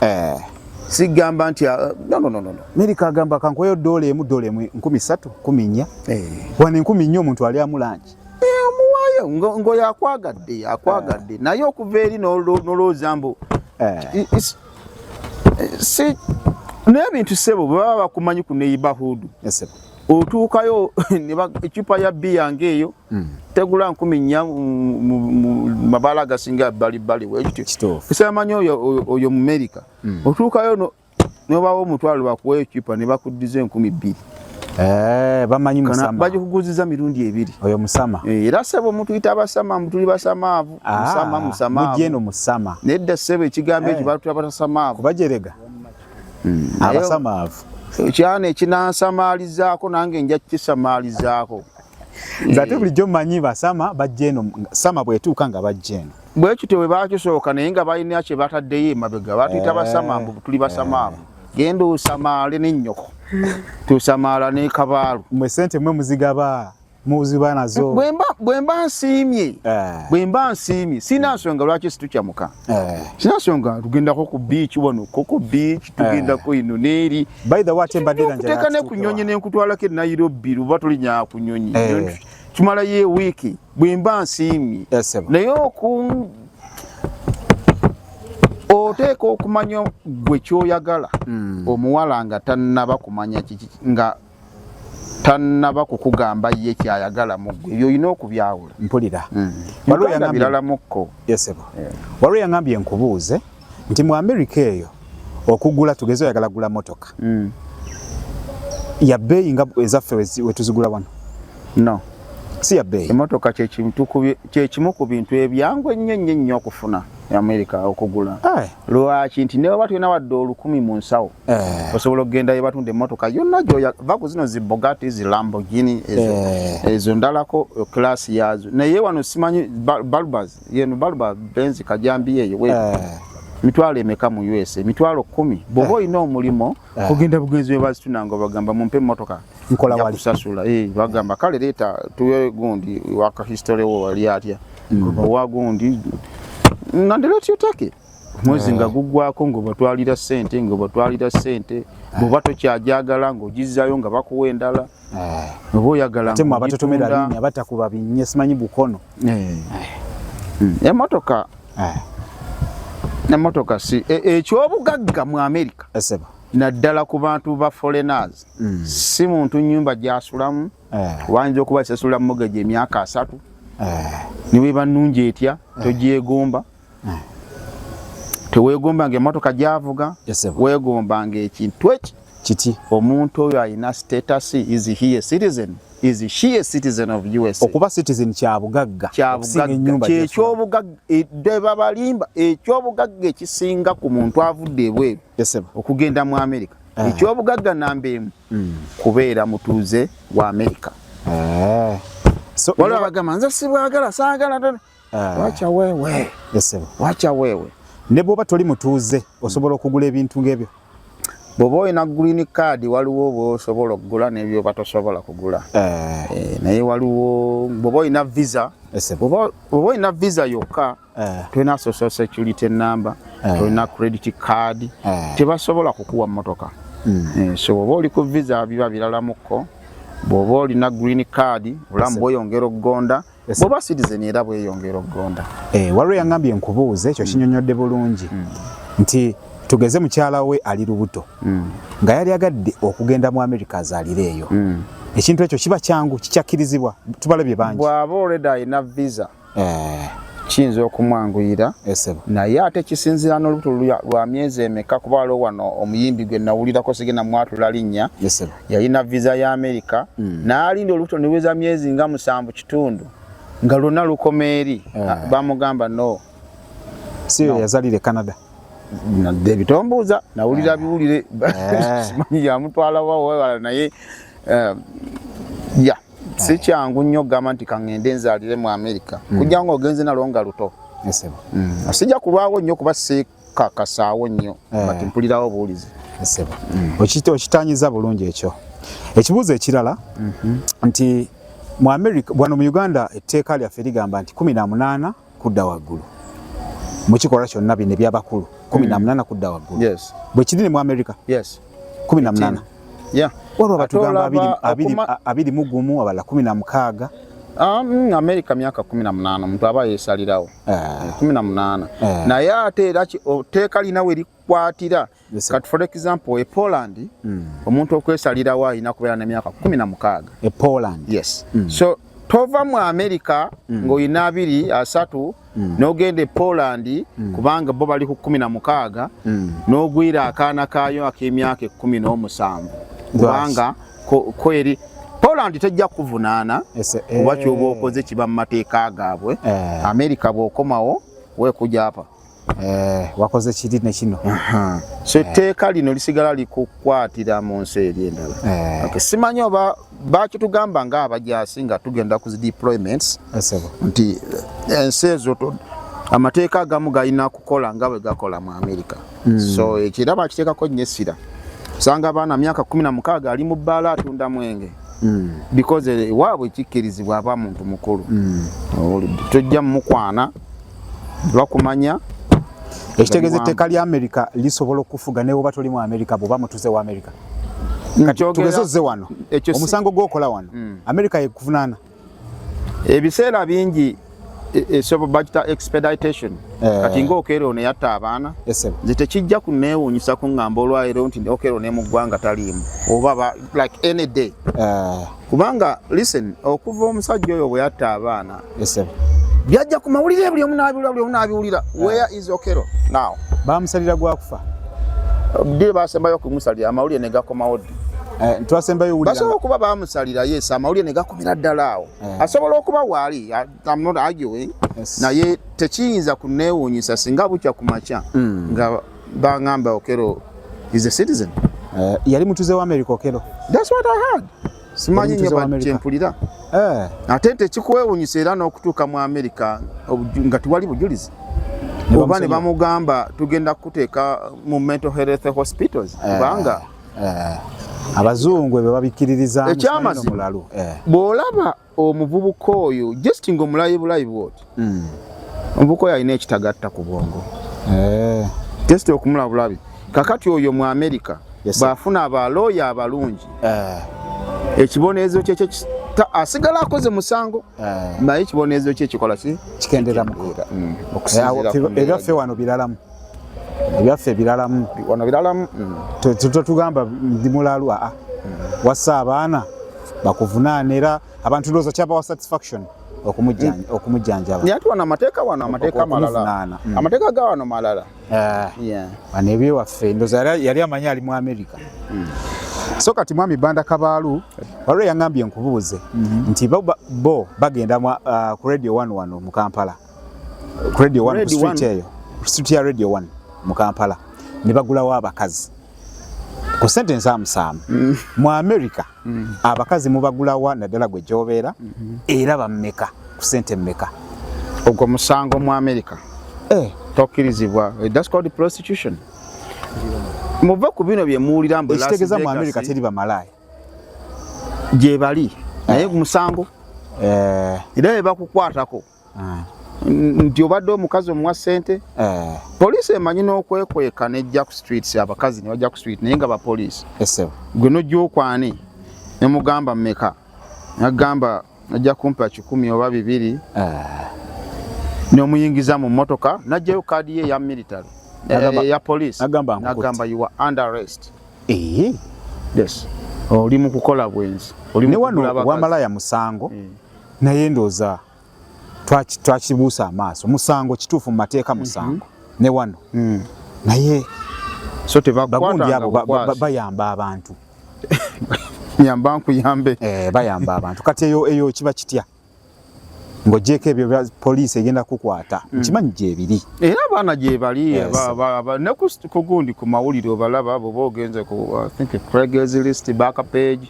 sigamba nti no America agamba kankoyo $1 13 14 wane 14 omuntu ali amulanji muwayo ngo yakwagadde naye okuva eri nolozambo si n'ebintu sebo baba bakumanyi ku neighborhood otuukayo ekipa ya bia ngeeyo tegula 14 mu mabala gasinga bali wekityo esamanyi oyo mu America otuukayo nobawo omutwalo bakuwa ekipa ne bakuddiza 12,000 bamanyi musama bagikuguziza mirundi 2 oyo musama era sebo omuntu yita abasama mutuli basamaavu musama mujeno musama nedda sebo ekigambo ekyo batula batasamavu kubajerega abasamaavu kyane ekinansamalizaako nange nja kisamalizaako zate bulijjo manyi basama bajjeno sama bwetuuka nga bajjeno bwekityo bwe bakisooka naye nga balina kye bataddeyo emabega batuyita basama mbu tuli basamaavu genda osamaale n'ennyoko tusamaala ne kabaalu mwe sente mwe muzigaba muziba nazo bwemba nsiimye sina nsonga lwaki situkyamuka sina nsonga tugendako ku beach wano koko beach tugendako ino neeri by the way tembadira njala kuteeka ne ku nnyonyi n'enkutwalako e Nairobi luba tulinnya ku nnyonyi tumalayo ewiiki bwemba nsiimye naye oteeka okumanya gwe kyoyagala omuwala nga tannaba kumanya nga tannaba kukugamba ye kyayagala mugwe yoyina okubyawula mpulira birala mukko waliwo yangambye nkubuuze nti mu America eyo okugula tugeze oyagala gula motoka ya bbeeyi nga ezaffe wetuzigula wano no si ya bbeeyi emotoka kyekimu ku bintu ebyangu ennyo okufuna America okugula lwaki nti newe batulina wadde 10,000 mu nsawo osobola okugenda ye batunda emmotoka yonna vaku zino zi Bugatti zi Lamborghini ezo ndalako class yazo naye wano simanyi Balbas Benz kajambi eyo mitwalo emeka mu USA mitwalo 10 bobo olina omulimu ogenda bugenzi webazitunanga bagamba mumpe emmotoka nkola wali kusasula bagamba kale leeta tuwe gundi waka history wo wali atya wa gundi nandelo tyotake mwezi nga gugwako ngo batwalira sente boba tokyajagala ng'ogizzayo nga bakuwa endala oba oyagala temu abatotomera binnya batakuba binnya simanyi bukono emotoka si ekyobugagga mu America naddala ku bantu ba foreigners si muntu nyumba gyasulamu wayinza okuba sasula mugaje emyaka 3 niwe banungi etya togyegomba tewegomba ng'emmotoka gyavuga wegomba ng'ekintu kiti omuntu oyo alina status is he a citizen is she a citizen of USA okuba citizen kyabugagga ekyobugagga babalimba ekyobugagga ekisinga ku muntu avudde ebweru okugenda mu America ekyobugagga namba kubeera mutuuze wa America waliwo bagamba nze sibwagala saagala wacha wewe ne bwoba toli mutuuze osobola okugula ebintu ng'ebyo bwoba olina green card waliwo bwosobola okugula n'ebyo batosobola kugula naye waliwo bwoba olina visa bwoba olina visa yokka tolina social security number tolina credit card tebasobola kukuwa mmotoka so bwoba oli ku visa biba birala mukko bwoba olina green card olamu bweyongera okugonda bwoba citizen era bweyongera okugonda waliwo yangambye nkubuuze ekyo kinyonyodde bulungi nti tugeze mukyala we ali lubuto nga yali agadde okugenda mu America azaalire eyo ekintu ekyo kiba kyangu kikyakkirizibwa tubalabye bangi bw'aba already alina visa kiyinza okumwanguyira naye ate kisinziira n'olubuto lwa myezi emeka kuba waliwo wano omuyimbi gwe nawulirako sigenda mwatula linnya yalina visa ya Amerika n'alinda olubuto niweza myezi nga 7.5 nga lwonna lukoma eri bamugamba no siyo yazalire Canada bitombuuza nawulira biwulire simanyi yamutwala wawewala naye si kyangu nnyo gamba nti kaŋŋende nzaalire mu Amerika kujja nga ogenze nalwo nga luto sijja kulwawo nnyo kuba sikakasaawo nnyo bati mpulirawo buwulizi okitanyiza bulungi ekyo ekibuuzo ekirala nti mu Amerika wano mu Uganda etteeka lyaffe ligamba nti 18 kudda waggulu mu kikolwa kyonna bino ebyabakulu 18 kudda waggulu bwe kiri ne mu Amerika 18 waliwo batugamba 21 abala 16 Amerika myaka 18 omuntu aba yeesalirawo 18 naye ate era etteeka lina we likwatira kati for example Poland omuntu okwesalirawo alina kubeera n'emyaka 16 Poland so tova mu Amerika ng'olina 2 3 n'ogenda Poland kubanga bo bali ku 16 n'ogwira akaana kaayo ak'emyaka 17 kubanga kweri Poland tejja kuvunaana kuba kyoba okoze kiba mu mateeka gaabwe Amerika bw'okomawo weekujja apa wakoze kiri ne kino so etteeka lino lisigala likukwatira mu nsi eri endala simanyi oba bakitugamba ng'abajaasi nga tugenda ku deployments nti ensi ezo amateeka agamu galina kukola nga bwe gakola mu Amerika so ekiraba kiteekako nnyo essira usanga abaana myaka 16 ali mu bbaala atunda mwenge because waabwe kikkirizibwa aba muntu mukulu tojja mukwana bakumanya ekitegeeza etteeka lya Amerika lisobola okufuga ne bwoba toli mu Amerika bw'oba mutuze wa Amerika kati tugezozze wano omusango gw'okola wano Amerika yekuvunaana ebiseera bingi esobola bagita expeditation kati ng'okeero ne yatta abaana nze tekijja kunneewuunyisa kuŋŋamba olwaleero nti okeero ne mu ggwanga taliimu oba like any day kubanga listen okuva omusajja oyo bwe yatta abaana byajja ku mawulire buli omu n'abiwulira where is Okero now bamusalira gwakufa dde basembayo okumusalira amawulire ne gakomawo ddi twasembayo wulira basobola okuba bamusalira yes amawulire ne gakomera ddala awo asobola okuba waali I'm not arguing naye tekiyinza kunneewuunyisa singa bukya ku makya nga baŋŋamba Okero is a citizen yali mutuze wa America Okero that's what I heard simanyi nnyo kyempulira ate tekikuweewuunyisa era n'okutuuka mu Amerika nga tiwali bujulizi oba ne bamugamba tugenda kuteeka mu mental health hospitals kubanga abazungu bwe babikkiririza ekyamazima bw'olaba omuvubuka oyo just ng'omulayibu oti omuvubuka oyo alina ekitagatta ku bwongo just okumulabulabi kakati oyo mu Amerika bw'afuna abalooya abalungi ekibonerezo kye asigala akoze musango naye ekibonerezo kye kikola kikendera mukuira ebyaffe wano biralamu ebyaffe biralamu wano biralamu tugamba ndi mulalu wassa abaana bakuvunaana era abantu ndowooza kyabawa satisfaction okumujjanjaba naye ate wano amateeka malala amateeka ga wano malala wano ebyewaffe ndowooza yali amanyi ali mu Amerika so kati mwami Banda Kabaalu waliwo yaŋŋambye nkubuuze nti bo bagenda ku Radio 1 wano mu Kampala ku Radio 1 ku street eyo street ya Radio 1 mu Kampala ne bagulawo abakazi ku sente nsaamusaamu mu Amerika abakazi mubagulawa naddala gwe gy'obeera era bammeka ku sente mmeka ogwo musango mu Amerika tokkirizibwa that's called prostitution muva ku bino bye muwulira mbu ekitegeeza mu Amerika teri bamalaaya gye bali naye musango era bye bakukwatako nti obadde omukazi omuwa ssente poliisi emanyi n'okwekweka nejja ku streets abakazi ne bajja ku street naye nga bapoliisi gwe nojja okwani ne mugamba mmeka nagamba najja kumpa 10 oba 2 n'omuyingiza mu mmotoka najjayo kaadi ye ya military ya police nagamba you are under arrest yes oli mu kukola bwenzi ne wano wamalaya musango naye ndooza twakibuusa amaaso musango kituufu mu mateeka musango ne wano naye so tebagundi abo bayamba abantu yamba nkuyambe bayamba abantu kati eyo kiba kitya ng'ogyeko ebyo bya poliisi egenda kukwata nkimanyi gyebiri era abaana gyebali ne kugundi ku mawulire obalaba abo boogenze ku Craigslist back page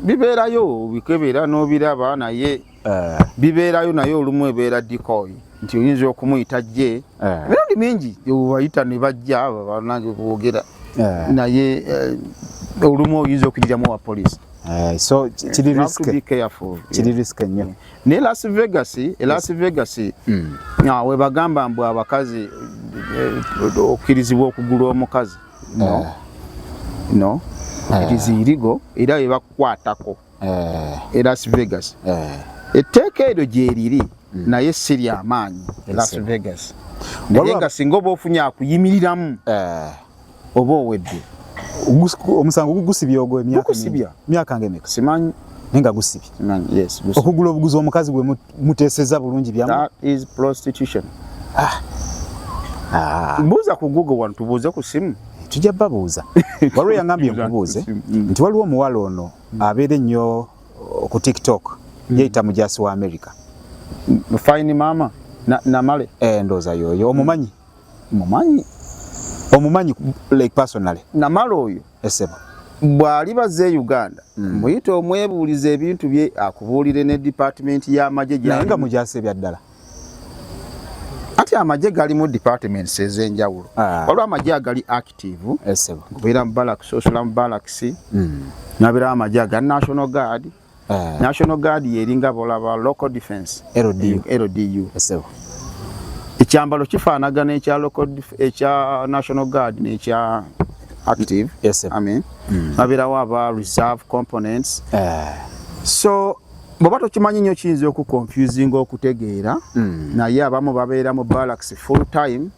bibeerayo bikebeera n'obiraba naye bibeerayo naye olumu ebeera decoy nti oyinza okumuyita gye ebirungi mingi bayita ne bajja banange boogera naye olumu oyinza okugiramu wa poliisi so kiri risk nnyo ne Las Vegas we bagamba mbu abakazi okkirizibwa okugula omukazi no it is illegal era webakukwatako Las Vegas etteeka eryo gyeriri naye si lyamaanyi Las Vegas naye nga singa oba ofunye akuyimiriramu oba owedde omusango gugusibya ogwo emyaka ng'emeka simanyi nenga gusibye yes okugula obuguzi omukazi bwe muteeseza bulungi byamu that is prostitution mbuuza ku Google wano tubuuze ku simu tujja babuuza waliwo yangambye nkubuuze nti waliwo omuwala ono abeera ennyo ku TikTok yeyita mujasi wa America fine mama namale ndooza yoyo omumanyi like personally namale oyo esebo bw'ali bazze Uganda muyita omwebuuliza ebintu bye akubuulire ne department y'amagye naye nga mujasi ebyaddala ati amagye gali mu departments ez'enjawulo waliwo amagye agali active esebo kubeera mu barracks osula mu barracks nabeera amagye aga National Guard National Guard yeringa bolaba local defense LDU esebo ekyambalo kifaanagana ekya National Guard n'ekya active nabeerawo aba reserve components so bw'oba tokimanyi nnyo kiyinza okuconfusing okutegeera naye abamu babeera mu barracks full time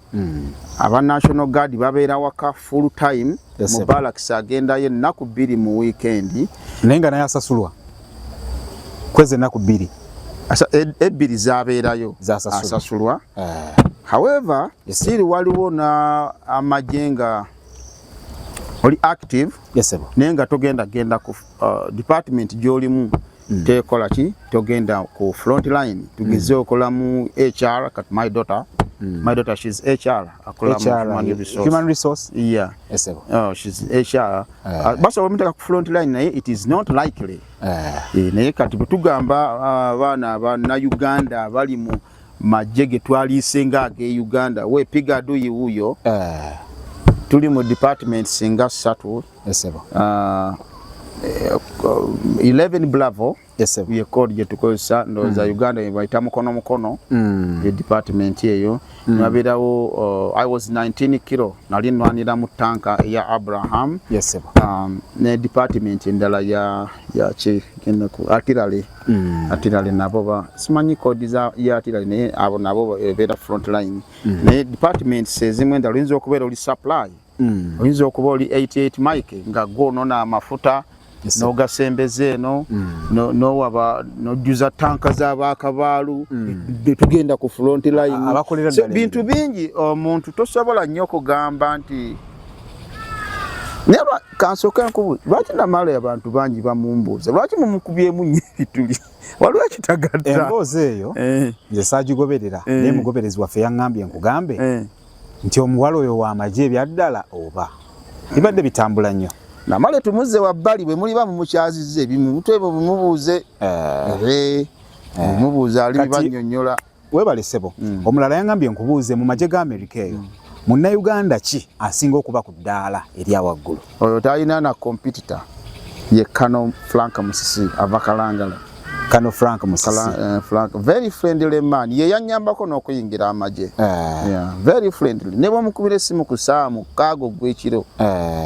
aba National Guard babeera waka full time mu barracks agendayo ennaku 2 mu weekend naye nga naye asasulwa kwezi ennaku 2 ebbiri zabeerayo asasulwa however still waliwo na amagye nga oli active naye nga togenda ku department gy'olimu tekola ki togenda ku front line tugeze okola mu HR kat my daughter she's HR akola mu human resource she's HR basa wamutaka ku front line naye it is not likely naye kati tugamba abaana aba Uganda bali mu majege twaliisenga age Uganda we piga duyi huyo tuli mu department singa 3 11 Bravo ye code je tukozesa ndoza Uganda baita mukono ye department eyo nabirawo I was 19 kilo nali nwanira mu tanka ya Abraham ne department endala ya che kenaku artillery nabo ba simanyi code za ya artillery ne abo nabo beta front line ne department sezimwe ndalinzo okubeera oli supply oyinza okuba oli 88 mike nga gonona amafuta no gasembeze no waba no juza tanka za bakabaalu tugenda ku front line so bintu bingi omuntu tosobola nnyo kugamba nti neba kansoka nkubu lwaki namale abantu bangi bamumbuuza lwaki mumukubyemu nnyo ebituli waliwo ekitagadda emboozi eyo nze saagigoberera naye mugoberezi waffe yaŋŋambye nkugambe nti omuwala oyo w'amagye ebyaddala oba bibadde bitambula nnyo namale tumuze wabbali bwe muliba mumukyazize ebimu mutwebo bumubuuze mumubuuza ali bibannyonnyola weebale ssebo omulala yaŋŋambye nkubuuze mu magye ga Amerika eyo munnayuganda ki asinga okuba ku ddaala eri awaggulu oyo talina na competitor ye Kano Frank Musisi ava Kalangala Kano Frank Musisi Frank very friendly man ye yanyambako n'okuyingira amagye very friendly ne bamukubira essimu ku saamu kaago gw'ekiro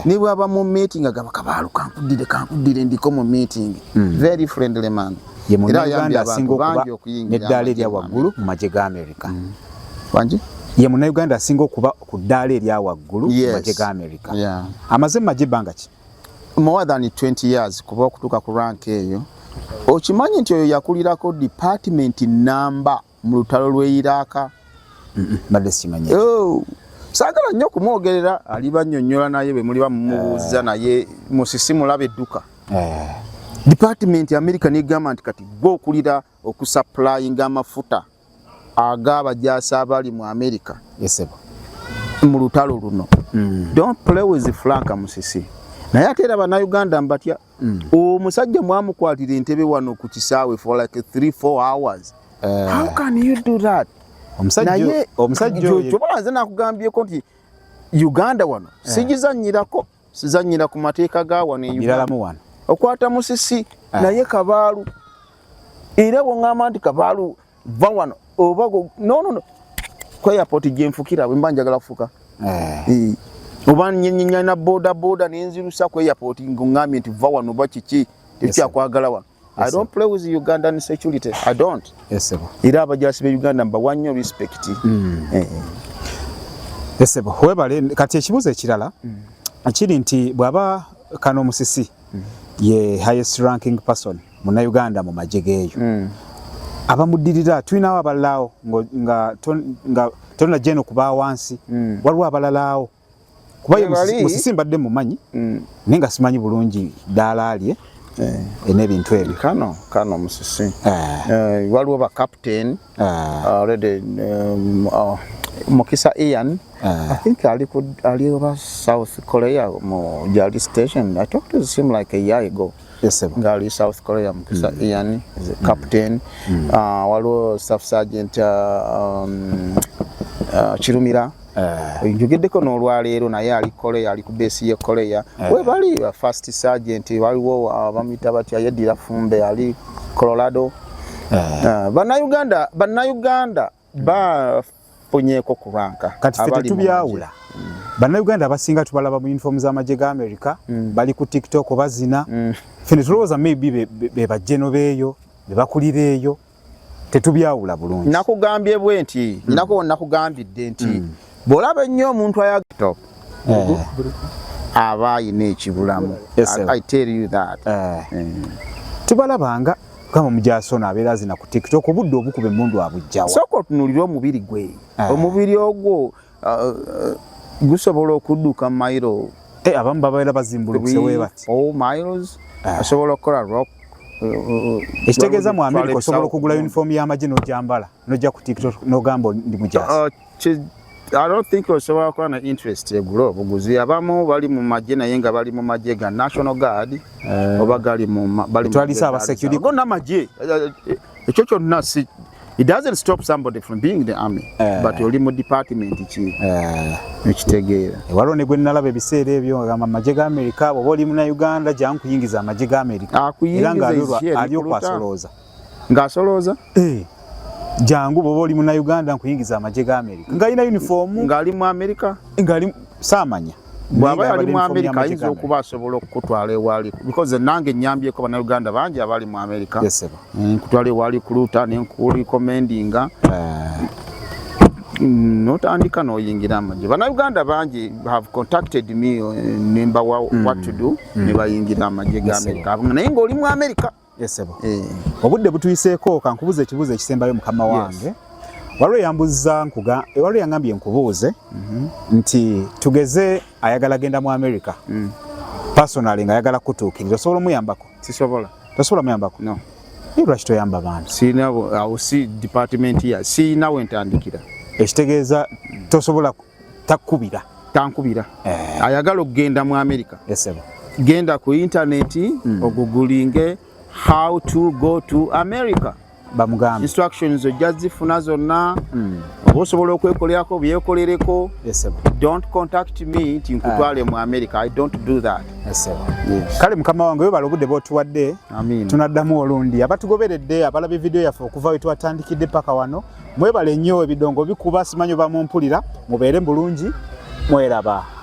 ne bwaba mu meeting agaba kabaalu kankudire ndiko mu meeting very friendly man ye munnayuganda asinga okuba n'eddaala erya waggulu mu magye ga Amerika wangi ye munnayuganda asinga okuba ku ddaala erya waggulu mu magye ga Amerika amaze mu magye ebbanga ki more than 20 years kuba okutuuka ku rank eyo. Okimanyi nti oyo yakulirako department number mu lutalo lw'e Iraq. Badde simanyi. Saagala nnyo kumwogerera, ali bannyonnyola naye bwe muli bamubuuza naye Musisi mulaba edduka. Department ya America n'egamba nti kati gwe okulira okusupplyinga amafuta ag'abajaasi abali mu America. Mu lutalo luno. Don't play with Frank Musisi. Naye ate era bannayuganda mbatya omusajja mwamukwatira entebe wano ku kisaawe for like 3-4 hours. How can you do that? Omusajja nze nakugambyeko nti Uganda wano sigizannyirako, sizannyira ku mateeka ga wano Uganda. Okwata Musisi naye Kabaalu era bw'oŋŋamba nti Kabaalu va wano oba no ku airport gye nfukira bwe mba njagala kufuka oba nyina boda n'enzirusa ku airport ng'oŋŋambye nti va wano oba kiki tekyakwagala wano. I don't play with Ugandan security. I don't. Era abajaasi be Uganda mbawa nnyo respect. Webale kati ekibuuzo ekirala kiri nti bw'aba Kano Musisi ye highest ranking person muna Uganda mu magye geeyo abamuddirira tulinawo abalalaawo nga tonna jeno kuba wansi waliwo abalalaawo kuba Musisi mbadde mumanyi naye nga simanyi bulungi ddaala lye n'ebintu ebyo. Kano Musisi waliwo ba captain already Mukisa Ian I think ali over South Korea mu Jali station. I talked to him like a year ago. Ngali South Korea Mukisa Ian is a captain. Waliwo Staff Sergeant Chirumira njogeddeko n'olwaleero naye ali Korea, ali ku base ye Korea. Webali First Sergeant waliwo bamuyita batya yeddira Fumbe ali Colorado. Bannayuganda bafunyeeko ku ranka kati ffe tetubyawula. Bannayuganda abasinga tubalaba mu uniform z'amagye ga America bali ku TikTok bazina ffe ne tulowooza maybe be bajjeno beeyo be bakulira eyo tetubyawula bulungi. Nakugambye bwe nti nakugambidde nti bw'olaba ennyo omuntu ayagala aba ayina ekibulamu. I tell you that. Tubalabanga kama mujaasi ono abeera azina ku TikTok obudde obukube emmundu abujjawa. Sooka otunuulire omubiri gwe. Omubiri ogwo gusobola okudduka mayiro. Abamu babeera bazimbulukuse bwe bati. Miles asobola okukola rock. Ekitegeeza mu America osobola okugula uniform y'amagye n'ogyambala n'ojja ku TikTok n'ogamba ndi mujaasi. I don't think osobola kuba na interest egula obuguzi. Abamu bali mu magye naye nga bali mu magye ga National Guard oba bali mu twalisa aba security gonna magye. Ekyo kyonna si it doesn't stop somebody from being in the army but oli mu department ki ekitegeera. Waliwo ne gwe nalaba ebiseera ebyo ngamba amagye ga America bw'oba oli muna Uganda jangu kuyingiza amagye ga America era nga ali okwasolooza ng'asolooza jangu bw'oba oli muna Uganda nkuyingiza amagye ga America ng'alina uniform ng'ali mu America ng'ali saamanya bw'aba ali mu America ayinza okuba asobola okutwala ewali because nange nyambyeko bannayuganda bangi abali mu America nkutwala ewali kuluta nenkuli commendinga notandika n'oyingira amagye. Bannayuganda bangi have contacted me nembawa what to do ne bayingira amagye ga America naye ng'oli mu America. Obudde butuyiseeko kankubuza ekibuuzo ekisembayo mukama wange. Waliwo yangambye nkubuuze nti tugeze ayagala genda mu America personally nga ayagala kutuukirira osobola omuyambako? Sisobola. Tosobola muyambako? No. Lwaki toyamba bantu? Siinawo si department ya siinawo entandikira. Ekitegeeza tosobola takkubira? Tankubira. Ayagala okugenda mu America. Genda ku internet ogugulinge how to go to America. Bamugambe instructions ojja zifuna zonna oba osobola okwekolerako byekolereko. Don't contact me nti nkutwale mu America. I don't do that. Kale mukama wange webala obudde bw'otuwadde tunaddamu olundi abatugoberedde abalaba video yaffe okuva we twatandikidde paka wano mwebale nnyo ebidongo bikuba simanyi oba mumpulira mubeere bulungi mweraba.